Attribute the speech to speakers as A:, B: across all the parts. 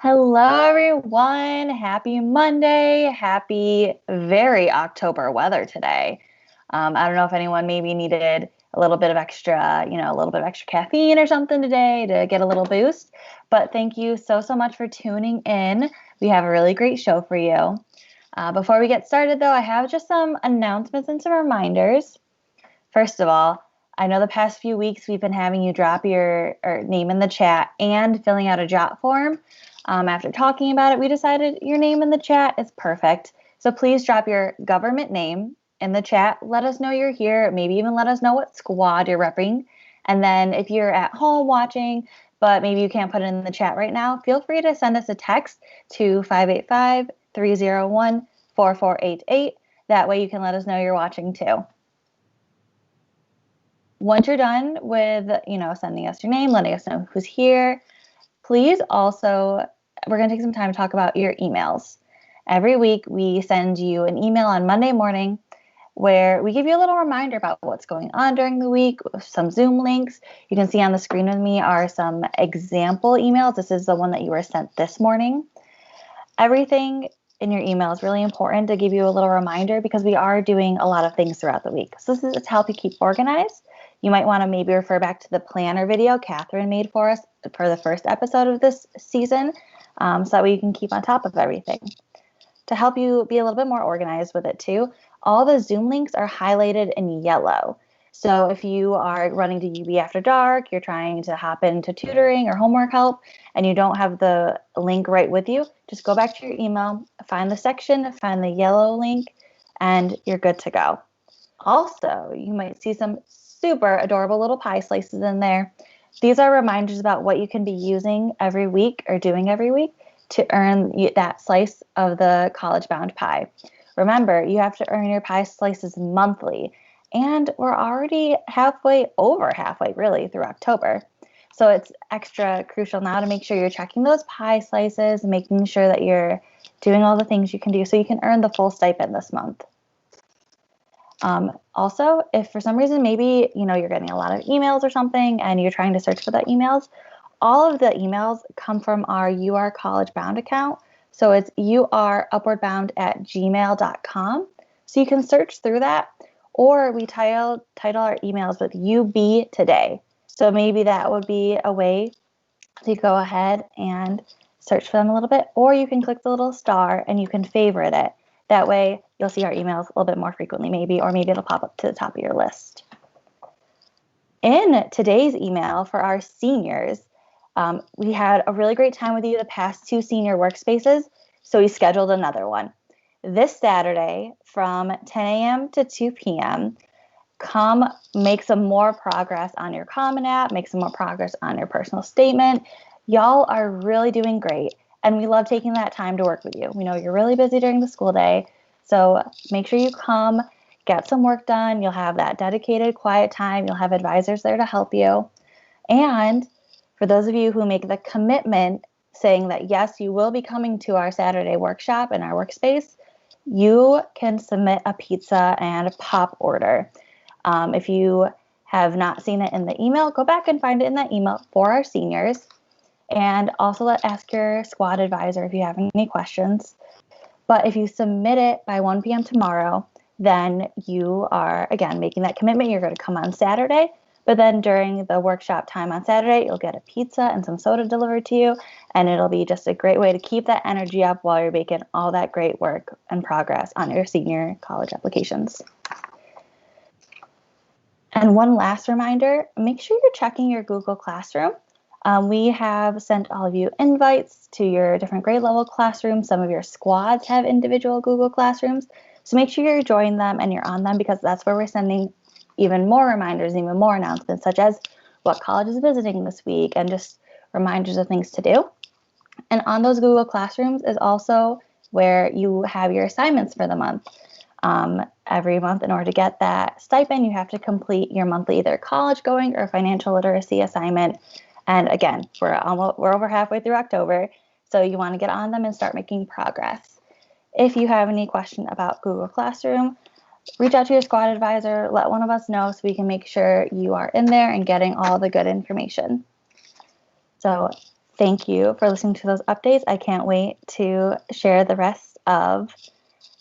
A: Hello, everyone. Happy Monday. Happy, very October weather today. I don't know if anyone maybe needed a little bit of extra, a little bit of extra caffeine or something today to get a little boost. But thank you so much for tuning in. We have a really great show for you. Before we get started, though, I have just some announcements and some reminders. First of all, I know the past few weeks we've been having you drop your name in the chat and filling out a jot form. After talking about it, we decided your name in the chat is perfect. So please drop your government name in the chat. Let us know you're here. Maybe even let us know what squad you're repping. And then if you're at home watching, but maybe you can't put it in the chat right now, feel free to send us a text to 585-301-4488. That way you can let us know you're watching too. Once you're done with, sending us your name, letting us know who's here, please also, we're going to take some time to talk about your emails. Every week, we send you an email on Monday morning where we give you a little reminder about what's going on during the week, some Zoom links. You can see on the screen with me are some example emails. This is the one that you were sent this morning. Everything in your email is really important to give you a little reminder because we are doing a lot of things throughout the week. So this is to help you keep organized. You might want to maybe refer back to the planner video Catherine made for us for the first episode of this season, so that way you can keep on top of everything. To help you be a little bit more organized with it too, all the Zoom links are highlighted in yellow. So if you are running to UB After Dark, you're trying to hop into tutoring or homework help, and you don't have the link right with you, just go back to your email, find the section, find the yellow link, and you're good to go. Also, you might see some super adorable little pie slices in there. These are reminders about what you can be using every week or doing every week to earn that slice of the College Bound pie. Remember, you have to earn your pie slices monthly, and we're already over halfway really through October. So it's extra crucial now to make sure you're checking those pie slices, making sure that you're doing all the things you can do so you can earn the full stipend this month. Also, if for some reason maybe you're getting a lot of emails or something and you're trying to search for the emails, all of the emails come from our You Are College Bound account. So it's youareupwardbound@gmail.com. So you can search through that, or we title our emails with UB Today. So maybe that would be a way to go ahead and search for them a little bit, or you can click the little star and you can favorite it. That way, you'll see our emails a little bit more frequently, or maybe it'll pop up to the top of your list. In today's email for our seniors, we had a really great time with you the past 2 senior workspaces, so we scheduled another one. This Saturday from 10 a.m. to 2 p.m., come make some more progress on your Common App, make some more progress on your personal statement. Y'all are really doing great. And we love taking that time to work with you. We know you're really busy during the school day, so make sure you come, get some work done. You'll have that dedicated quiet time. You'll have advisors there to help you. And for those of you who make the commitment saying that, yes, you will be coming to our Saturday workshop in our workspace, you can submit a pizza and a pop order. If you have not seen it in the email, go back and find it in that email for our seniors. And also ask your squad advisor if you have any questions. But if you submit it by 1 p.m. tomorrow, then you are, again, making that commitment. You're going to come on Saturday. But then during the workshop time on Saturday, you'll get a pizza and some soda delivered to you. And it'll be just a great way to keep that energy up while you're making all that great work and progress on your senior college applications. And one last reminder, make sure you're checking your Google Classroom. We have sent all of you invites to your different grade level classrooms. Some of your squads have individual Google Classrooms. So make sure you're joining them and you're on them, because that's where we're sending even more reminders, even more announcements, such as what college is visiting this week and just reminders of things to do. And on those Google Classrooms is also where you have your assignments for the month. Every month, in order to get that stipend, you have to complete your monthly either college going or financial literacy assignment. And again, we're over halfway through October, so you want to get on them and start making progress. If you have any question about Google Classroom, reach out to your squad advisor, let one of us know so we can make sure you are in there and getting all the good information. So Thank you for listening to those updates. I can't wait to share the rest of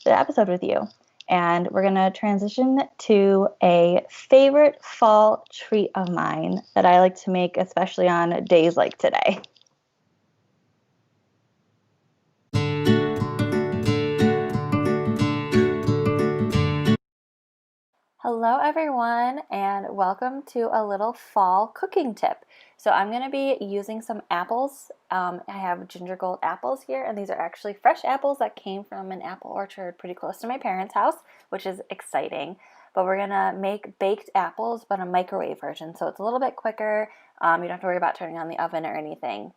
A: the episode with you. And we're going to transition to a favorite fall treat of mine that I like to make, especially on days like today. Hello everyone, and welcome to a little fall cooking tip. So I'm going to be using some apples. I have Ginger Gold apples here, and these are actually fresh apples that came from an apple orchard pretty close to my parents' house, which is exciting. But we're going to make baked apples, but a microwave version, so it's a little bit quicker. You don't have to worry about turning on the oven or anything.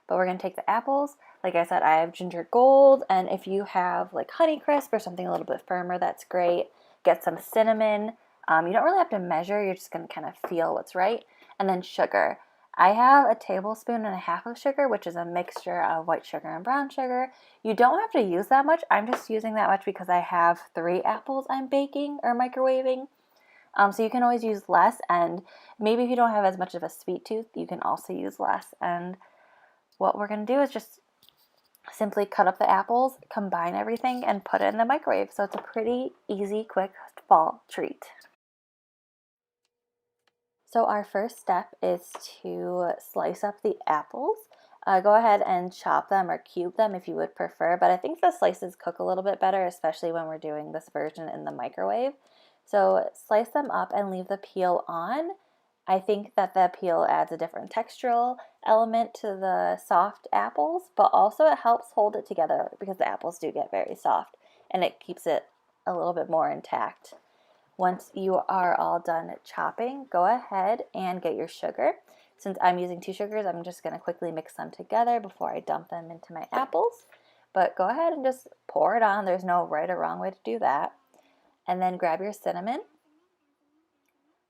A: But we're going to take the apples. Like I said, I have Ginger Gold, and if you have like Honeycrisp or something a little bit firmer, that's great. Get some cinnamon. You don't really have to measure, you're just going to kind of feel what's right. And then sugar. I have a tablespoon and a half of sugar, which is a mixture of white sugar and brown sugar. You don't have to use that much. I'm just using that much because I have 3 apples I'm baking or microwaving. So you can always use less, and maybe if you don't have as much of a sweet tooth, you can also use less. And what we're going to do is just simply cut up the apples, combine everything, and put it in the microwave. So it's a pretty easy, quick fall treat. So our first step is to slice up the apples. Go ahead and chop them or cube them if you would prefer, but I think the slices cook a little bit better, especially when we're doing this version in the microwave. So slice them up and leave the peel on. I think that the peel adds a different textural element to the soft apples, but also it helps hold it together because the apples do get very soft, and it keeps it a little bit more intact. Once you are all done chopping, go ahead and get your sugar. Since I'm using 2 sugars, I'm just going to quickly mix them together before I dump them into my apples. But go ahead and just pour it on. There's no right or wrong way to do that. And then grab your cinnamon.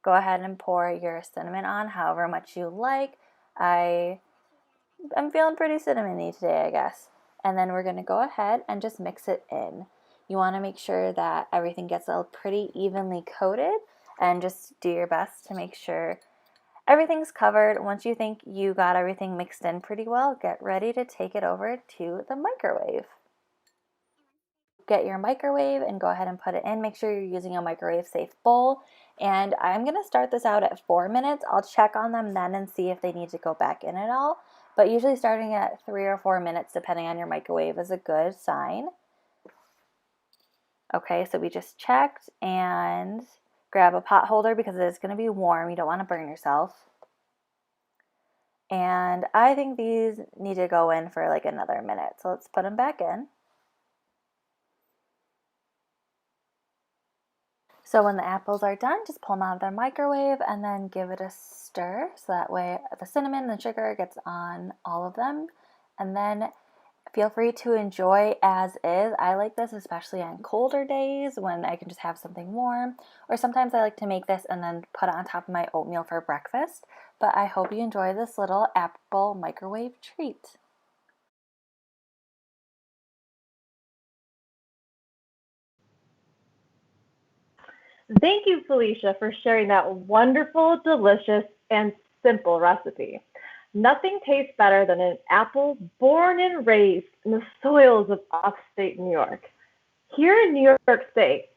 A: Go ahead and pour your cinnamon on however much you like. I'm feeling pretty cinnamony today, I guess. And then we're going to go ahead and just mix it in. You want to make sure that everything gets pretty evenly coated, and just do your best to make sure everything's covered. Once you think you got everything mixed in pretty well, get ready to take it over to the microwave. Get your microwave and go ahead and put it in. Make sure you're using a microwave safe bowl. And I'm going to start this out at 4 minutes. I'll check on them then and see if they need to go back in at all. But usually starting at 3 or 4 minutes, depending on your microwave, is a good sign. Okay, so we just checked, and grab a pot holder because it is going to be warm. You don't want to burn yourself. And I think these need to go in for like another minute. So let's put them back in. So when the apples are done, just pull them out of their microwave and then give it a stir. So that way the cinnamon and the sugar gets on all of them. And then feel free to enjoy as is. I like this especially on colder days when I can just have something warm. Or sometimes I like to make this and then put it on top of my oatmeal for breakfast. But I hope you enjoy this little apple microwave treat.
B: Thank you, Felicia, for sharing that wonderful, delicious, and simple recipe. Nothing tastes better than an apple born and raised in the soils of upstate New York. Here in New York State,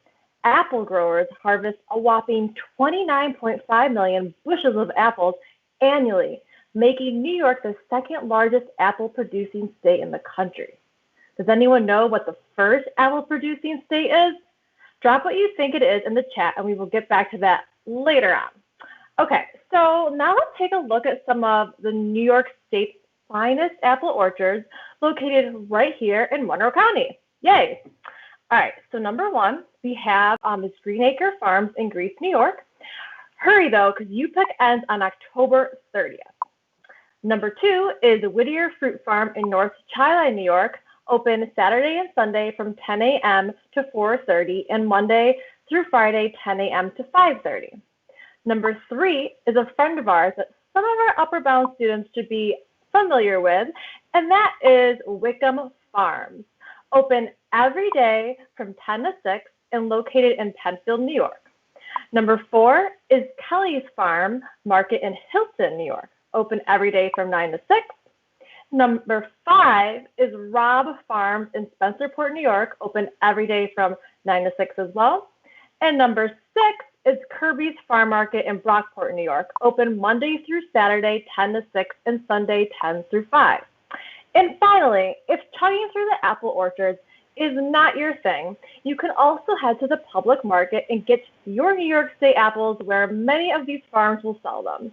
B: apple growers harvest a whopping 29.5 million bushels of apples annually, making New York the second largest apple producing state in the country. Does anyone know what the first apple producing state is? Drop what you think it is in the chat, and we will get back to that later on. Okay, so now let's take a look at some of the New York State's finest apple orchards located right here in Monroe County. Yay! All right, so number 1, we have this Greenacre Farms in Greece, New York. Hurry though, because UPEC ends on October 30th. Number 2 is the Whittier Fruit Farm in North Chi-Li, New York, open Saturday and Sunday from 10 a.m. to 4:30 and Monday through Friday 10 a.m. to 5:30. Number 3 is a friend of ours that some of our Upper Bound students should be familiar with, and that is Wickham Farms, open every day from 10 to 6 and located in Penfield, New York. Number 4 is Kelly's Farm Market in Hilton, New York, open every day from 9 to 6. Number 5 is Robb Farms in Spencerport, New York, open every day from 9 to 6 as well. And number 6 is Kirby's Farm Market in Brockport, New York, open Monday through Saturday, 10 to 6, and Sunday, 10 through 5. And finally, if chugging through the apple orchards is not your thing, you can also head to the public market and get your New York State apples where many of these farms will sell them.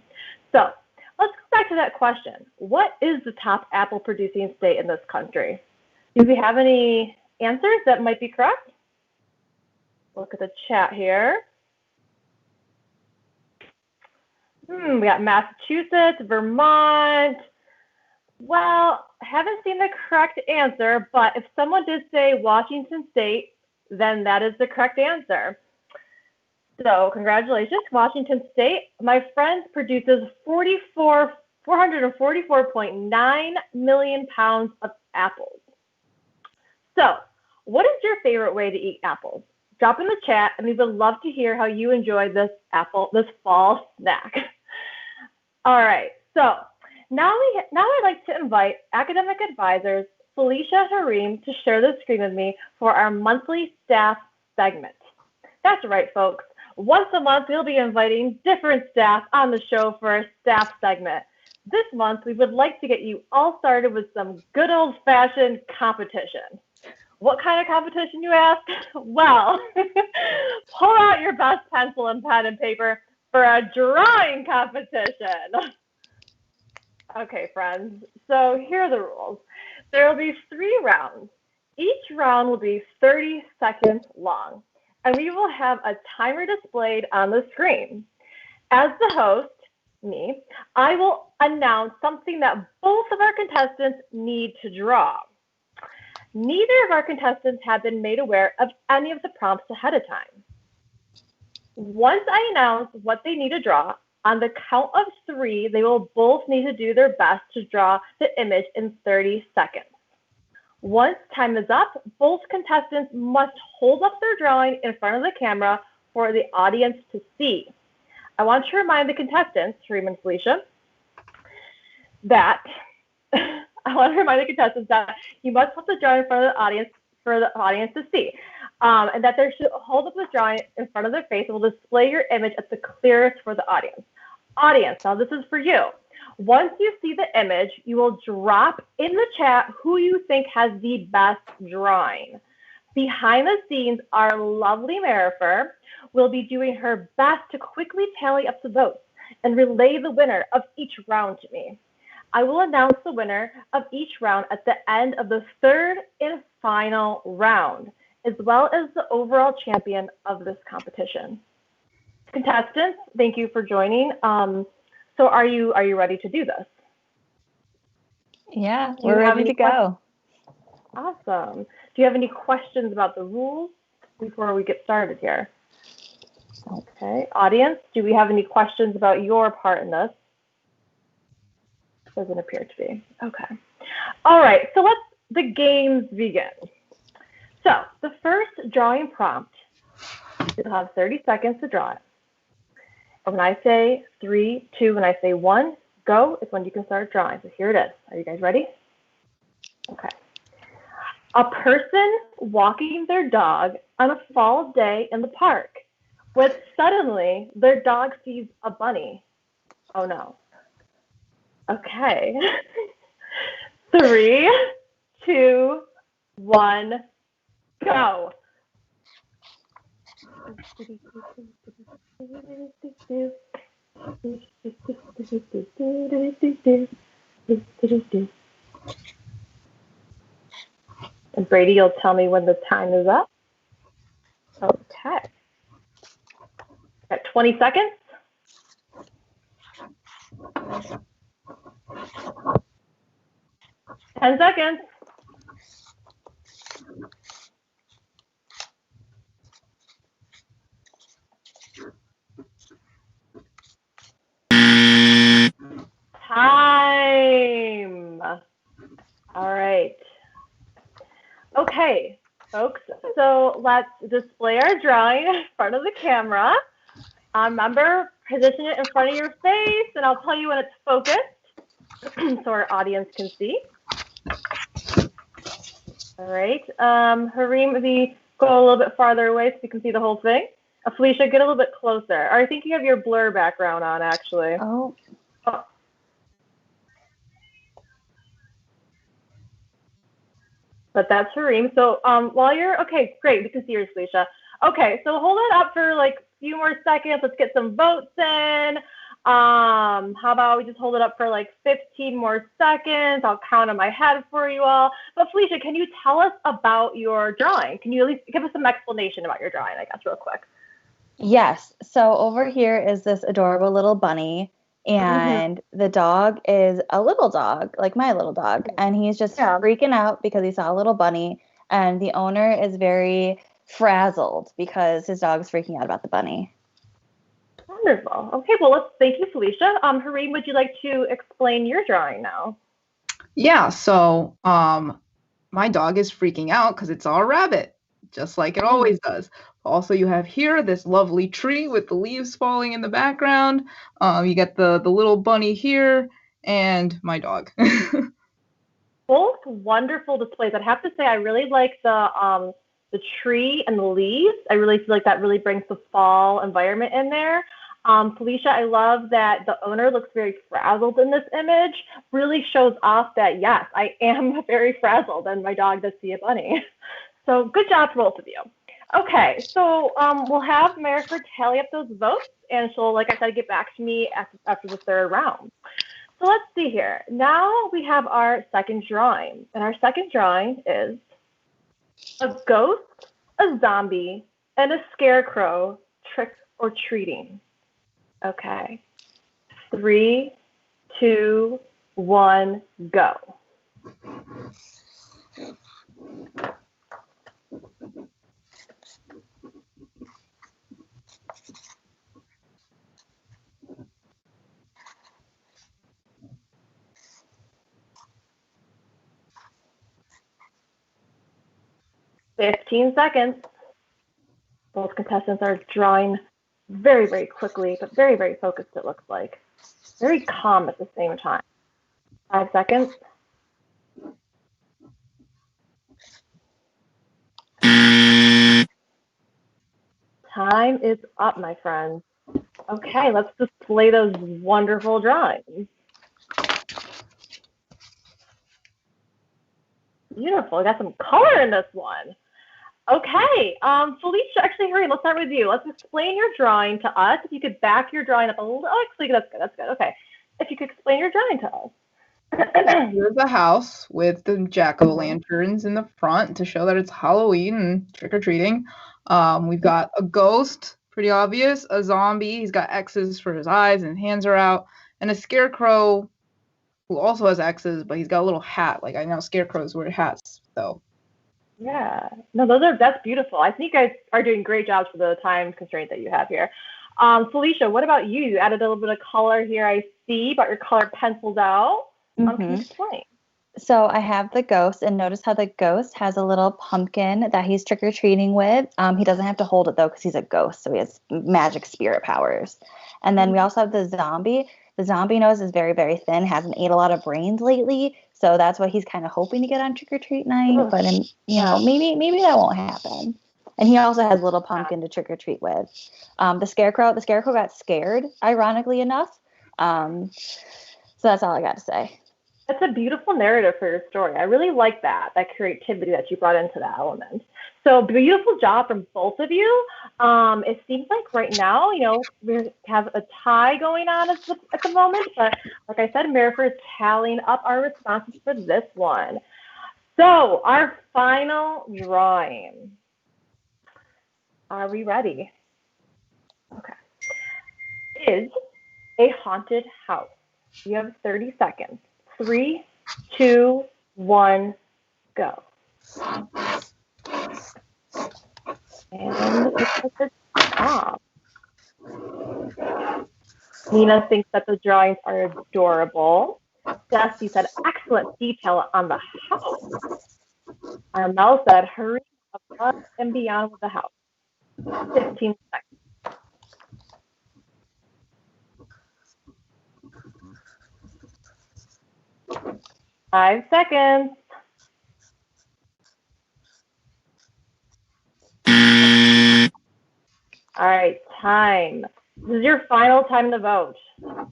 B: So let's go back to that question. What is the top apple producing state in this country? Do we have any answers that might be correct? Look at the chat here. We got Massachusetts, Vermont. Well, I haven't seen the correct answer, but if someone did say Washington State, then that is the correct answer. So congratulations, Washington State. My friend produces 444.9 million pounds of apples. So what is your favorite way to eat apples? Drop in the chat, and we would love to hear how you enjoy this fall snack. All right, so now I'd like to invite academic advisors Felicia Harim to share the screen with me for our monthly staff segment. That's right, folks. Once a month, we'll be inviting different staff on the show for our staff segment. This month, we would like to get you all started with some good old-fashioned competition. What kind of competition, you ask? Well, pull out your best pencil and pen and paper for a drawing competition. Okay, friends, so here are the rules. There will be 3 rounds. Each round will be 30 seconds long, and we will have a timer displayed on the screen. As the host, me, I will announce something that both of our contestants need to draw. Neither of our contestants have been made aware of any of the prompts ahead of time. Once I announce what they need to draw, on the count of 3, they will both need to do their best to draw the image in 30 seconds. Once time is up, both contestants must hold up their drawing in front of the camera for the audience to see. I want to remind the contestants, Harim and Felicia, that you must hold the drawing in front of the audience for the audience to see, and that they should hold up the drawing in front of their face and will display your image at the clearest for the audience. Audience, now this is for you. Once you see the image, you will drop in the chat who you think has the best drawing. Behind the scenes, our lovely Marifer will be doing her best to quickly tally up the votes and relay the winner of each round to me. I will announce the winner of each round at the end of the 3rd and final round, as well as the overall champion of this competition. Contestants, thank you for joining. So are you ready to do this?
A: Yeah, we're ready to go.
B: Awesome. Do you have any questions about the rules before we get started here? Okay, audience, do we have any questions about your part in this? Doesn't appear to be. Okay. All right, so let the games begin. So the first drawing prompt, you'll have 30 seconds to draw it. When I say 3, 2, when I say 1, go is when you can start drawing. So here it is. Are you guys ready? Okay. A person walking their dog on a fall day in the park, but suddenly their dog sees a bunny. Oh no. Okay. 3, 2, 1, go. And Brady, you'll tell me when the time is up. Okay. Got 20 seconds. Ten seconds. Time. All right. Okay, folks, so let's display our drawing in front of the camera. Remember, position it in front of your face, and I'll tell you when it's focused so our audience can see. All right. Hareem, maybe go a little bit farther away so you can see the whole thing. Felicia, get a little bit closer. I think you have your blur background on, actually.
A: Oh.
B: But that's Hareem. So while you're, okay, great. We can see yours, Felicia. Okay, so hold it up for like a few more seconds. Let's get some votes in. How about we just hold it up for like 15 more seconds? I'll count in my head for you all. But Felicia, can you tell us about your drawing? Can you at least give us some explanation about your drawing, I guess, real quick?
A: Yes. So over here is this adorable little bunny, and the dog is a little dog, like my little dog, and he's just freaking out because he saw a little bunny, and the owner is very frazzled because his dog is freaking out about the bunny.
B: Wonderful. Okay, well, thank you, Felicia. Hareem, would you like to explain your drawing now?
C: Yeah, so my dog is freaking out because it saw a rabbit, just like it always does. Also, you have here this lovely tree with the leaves falling in the background. You get the little bunny here and my dog.
B: Both wonderful displays. I'd have to say I really like the tree and the leaves. I really feel like that really brings the fall environment in there. Felicia, I love that the owner looks very frazzled in this image. Really shows off that, yes, I am very frazzled and my dog does see a bunny. So good job to both of you. Okay, so we'll have Marifer tally up those votes, and she'll, like I said, get back to me after the third round. So let's see here. Now we have our second drawing, and our second drawing is a ghost, a zombie, and a scarecrow trick or treating. Okay. 3, 2, 1, go. "15 seconds." Both contestants are drawing very, very quickly, but very, very focused, it looks like. Very calm at the same time. 5 seconds. Time is up, my friends. Okay, let's display those wonderful drawings. Beautiful. I got some color in this one. Okay, Felicia, actually, Harry, let's start with you. Let's explain your drawing to us. If you could back your drawing up a little, actually, that's good, that's good. Okay, if you could explain your drawing to us.
C: Here's a house with the jack-o'-lanterns in the front to show that it's Halloween and trick-or-treating. We've got a ghost, pretty obvious, a zombie, he's got X's for his eyes and his hands are out, and a scarecrow who also has X's, but he's got a little hat. Like, I know scarecrows wear hats, though.
B: Yeah, no, that's beautiful. I think you guys are doing great jobs for the time constraint that you have here. Felicia, what about you? You added a little bit of color here, I see, but your color pencils out. Can you explain?
A: So I have the ghost, and notice how the ghost has a little pumpkin that he's trick-or-treating with. He doesn't have to hold it, though, because he's a ghost, so he has magic spirit powers. And then we also have the zombie. The zombie nose is very, very thin, hasn't ate a lot of brains lately, so that's what he's kind of hoping to get on trick-or-treat night. But, maybe that won't happen. And he also has a little pumpkin to trick-or-treat with. The scarecrow got scared, ironically enough. So that's all I got to say.
B: That's a beautiful narrative for your story. I really like that creativity that you brought into that element. So beautiful job from both of you. It seems like right now, we have a tie going on at the moment, but like I said, Marifer is tallying up our responses for this one. So our final drawing. Are we ready? Okay. Is a haunted house. You have 30 seconds. 3, 2, 1, go. And it's stop. Nina thinks that the drawings are adorable. Dusty said, excellent detail on the house. Armel said, hurry above and beyond with the house. 15 seconds. 5 seconds. All right, time. This is your final time to vote. All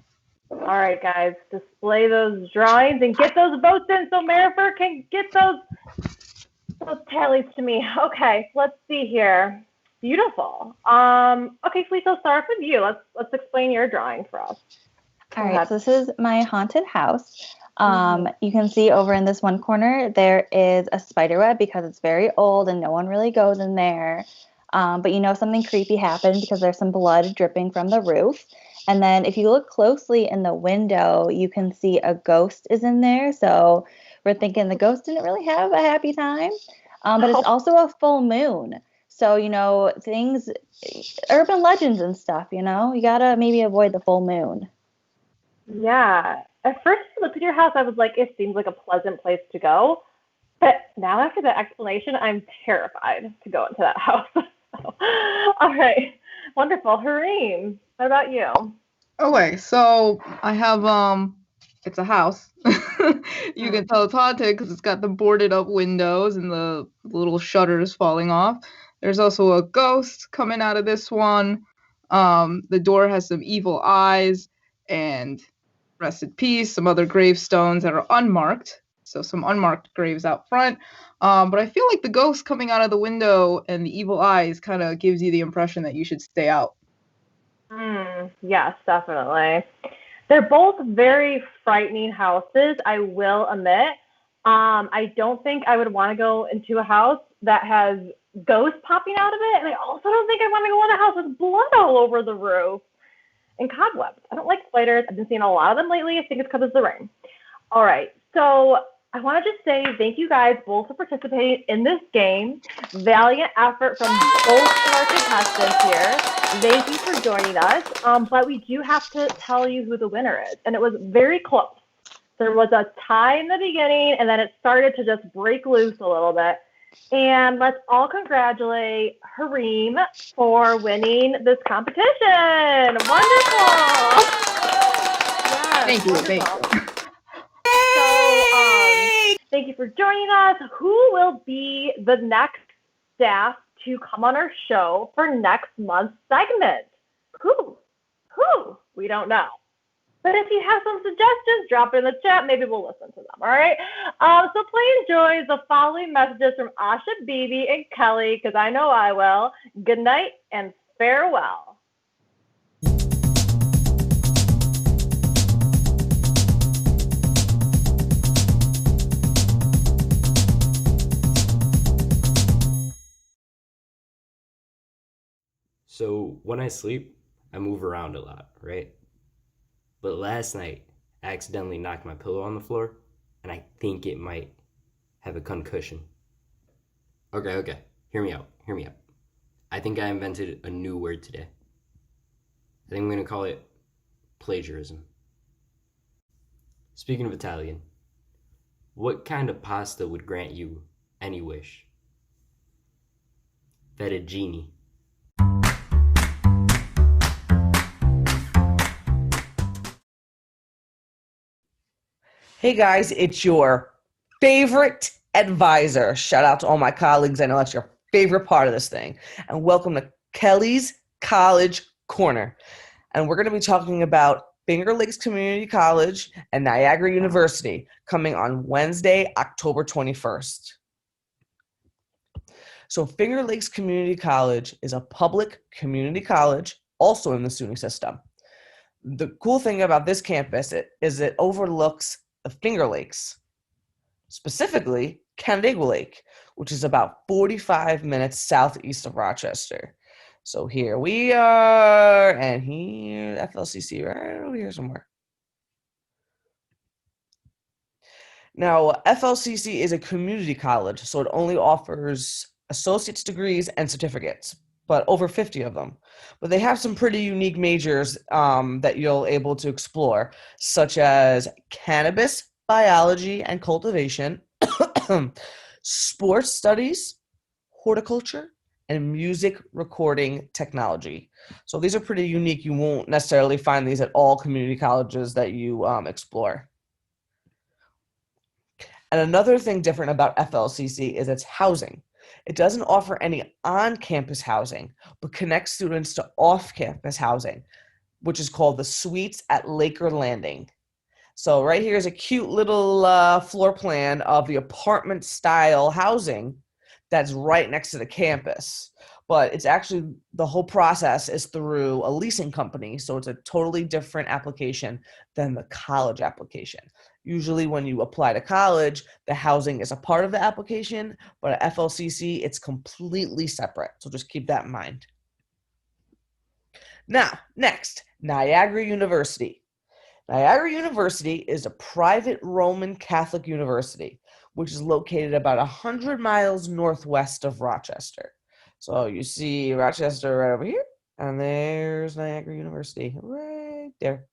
B: right, guys, display those drawings and get those votes in so Marifer can get those tallies to me. Okay, let's see here. Beautiful. Okay, Felicia, I'll start with you. Let's explain your drawing for us.
A: All right, so this is my haunted house. You can see over in this one corner, there is a spider web because it's very old and no one really goes in there. But you know something creepy happened because there's some blood dripping from the roof. And then if you look closely in the window, you can see a ghost is in there. So we're thinking the ghost didn't really have a happy time. But it's also a full moon. So, you know, things, urban legends and stuff, you know, you gotta maybe avoid the full moon.
B: Yeah. At first, I looked at your house, I was like, it seems like a pleasant place to go. But now after that explanation, I'm terrified to go into that house. All right. Wonderful. Hareem, what about you?
C: Okay, so I have it's a house. You can tell it's haunted because it's got the boarded up windows and the little shutters falling off. There's also a ghost coming out of this one. The door has some evil eyes and rest in peace, some other gravestones that are unmarked. So some unmarked graves out front. But I feel like the ghost coming out of the window and the evil eyes kind of gives you the impression that you should stay out.
B: Yes, definitely. They're both very frightening houses, I will admit. I don't think I would want to go into a house that has ghosts popping out of it. And I also don't think I want to go in a house with blood all over the roof and cobwebs. I don't like spiders. I've been seeing a lot of them lately. I think it's because of the rain. All right. So I want to just say thank you guys both for participating in this game. Valiant effort from both of our contestants here. Thank you for joining us. But we do have to tell you who the winner is. And it was very close. There was a tie in the beginning, and then it started to just break loose a little bit. And let's all congratulate Hareem for winning this competition. Wonderful. Yes,
C: Thank you.
B: wonderful. So, thank you for joining us. Who will be the next staff to come on our show for next month's segment? Who? We don't know. But if you have some suggestions, drop it in the chat. Maybe we'll listen to them. All right. So please enjoy the following messages from Asha, Bibi, and Kelly, because I know I will. Good night and farewell.
D: So when I sleep, I move around a lot, right? But last night, I accidentally knocked my pillow on the floor, and I think it might have a concussion. Okay. Hear me out. I think I invented a new word today. I think I'm going to call it plagiarism. Speaking of Italian, what kind of pasta would grant you any wish? Fettuccine.
E: Hey guys, it's your favorite advisor. Shout out to all my colleagues. I know that's your favorite part of this thing. And welcome to Kelly's College Corner. And we're going to be talking about Finger Lakes Community College and Niagara University coming on Wednesday, October 21st. So Finger Lakes Community College is a public community college, also in the SUNY system. The cool thing about this campus is it overlooks the Finger Lakes, specifically Canandaigua Lake, which is about 45 minutes southeast of Rochester. So here we are, and here, FLCC, right over here somewhere. Now, FLCC is a community college, so it only offers associate's degrees and certificates, but over 50 of them. But they have some pretty unique majors that you'll able to explore, such as cannabis, biology and cultivation, sports studies, horticulture, and music recording technology. So these are pretty unique. You won't necessarily find these at all community colleges that you explore. And another thing different about FLCC is its housing. It doesn't offer any on-campus housing, but connects students to off-campus housing, which is called the Suites at Laker Landing. So right here is a cute little floor plan of the apartment-style housing that's right next to the campus. But it's actually, the whole process is through a leasing company, so it's a totally different application than the college application. Usually when you apply to college, the housing is a part of the application, but at FLCC, it's completely separate. So just keep that in mind. Now, next, Niagara University. Niagara University is a private Roman Catholic university, which is located about 100 miles northwest of Rochester. So you see Rochester right over here, and there's Niagara University right there.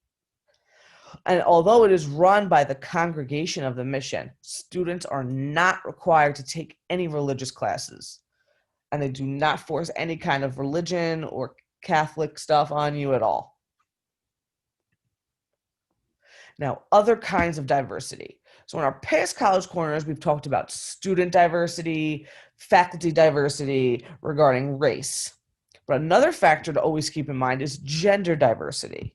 E: And although it is run by the Congregation of the Mission, students are not required to take any religious classes, and they do not force any kind of religion or Catholic stuff on you at all. Now, other kinds of diversity. So in our past College Corners, we've talked about student diversity, faculty diversity regarding race. But another factor to always keep in mind is gender diversity.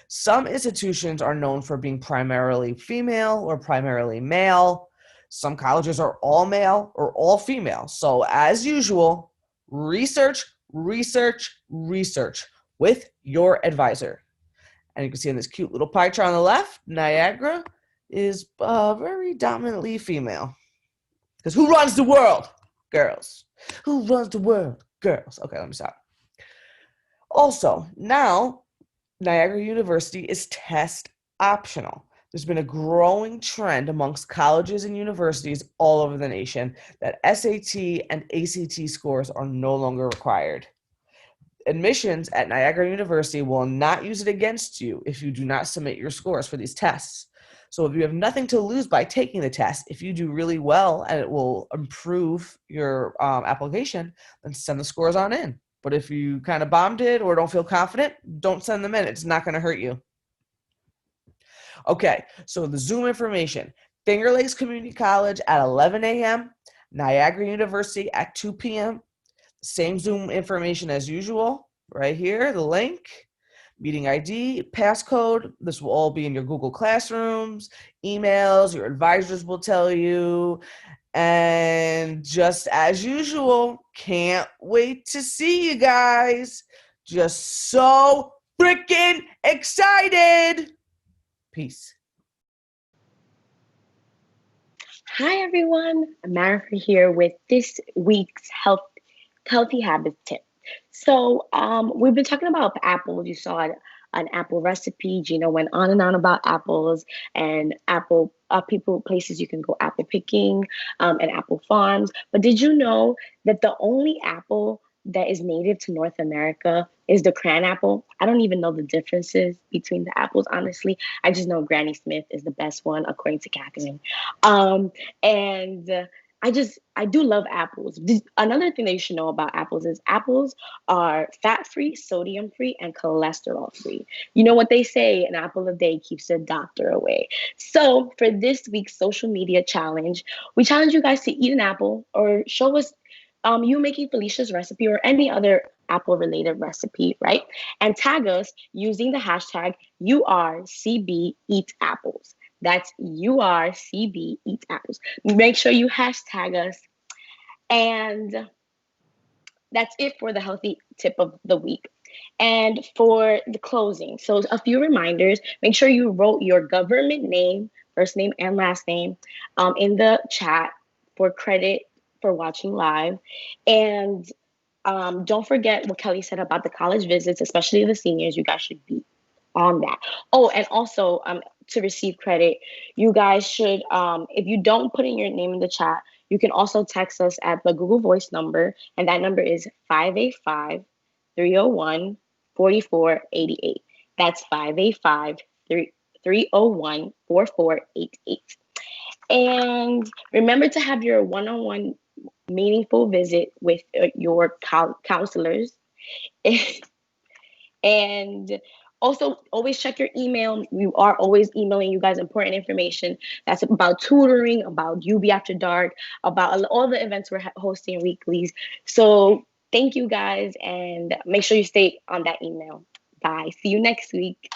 E: Some institutions are known for being primarily female or primarily male. Some colleges are all male or all female. So as usual, research, research, research with your advisor. And you can see in this cute little pie chart on the left, Niagara is very dominantly female. Because who runs the world? Girls. Who runs the world? Girls. Okay, let me stop. Also, now Niagara University is test optional. There's been a growing trend amongst colleges and universities all over the nation that SAT and ACT scores are no longer required. Admissions at Niagara University will not use it against you if you do not submit your scores for these tests. So if you have nothing to lose by taking the test, if you do really well and it will improve your application, then send the scores on in. But if you kind of bombed it or don't feel confident, don't send them in. It's not going to hurt you. Okay, so the Zoom information. Finger Lakes Community College at 11 a.m., Niagara University at 2 p.m., same Zoom information as usual, right here, the link, meeting ID, passcode. This will all be in your Google Classrooms, emails, your advisors will tell you. And just as usual, can't wait to see you guys. Just so freaking excited. Peace.
F: Hi, everyone. America here with this week's healthy habits tip. So we've been talking about apples. You saw an apple recipe. Gina went on and on about apples and apple places you can go apple picking and apple farms. But did you know that the only apple that is native to North America is the cran apple? I don't even know the differences between the apples, honestly. I just know Granny Smith is the best one, according to Catherine. I do love apples. Another thing that you should know about apples is apples are fat-free, sodium-free, and cholesterol-free. You know what they say, an apple a day keeps the doctor away. So for this week's social media challenge, we challenge you guys to eat an apple or show us you making Felicia's recipe or any other apple-related recipe, right? And tag us using the hashtag URCBEatApples. That's URCBEatApples. Make sure you hashtag us. And that's it for the healthy tip of the week. And for the closing, so a few reminders. Make sure you wrote your government name, first name and last name, in the chat for credit for watching live. And don't forget what Kelly said about the college visits, especially the seniors. You guys should be on that. Oh, and also to receive credit, you guys should, if you don't put in your name in the chat, you can also text us at the Google Voice number, and that number is 585-301-4488. That's 585-301-4488. And remember to have your one-on-one meaningful visit with your counselors. And Also, always check your email. We are always emailing you guys important information that's about tutoring, about UB After Dark, about all the events we're hosting weekly. So thank you guys, and make sure you stay on that email. Bye. See you next week.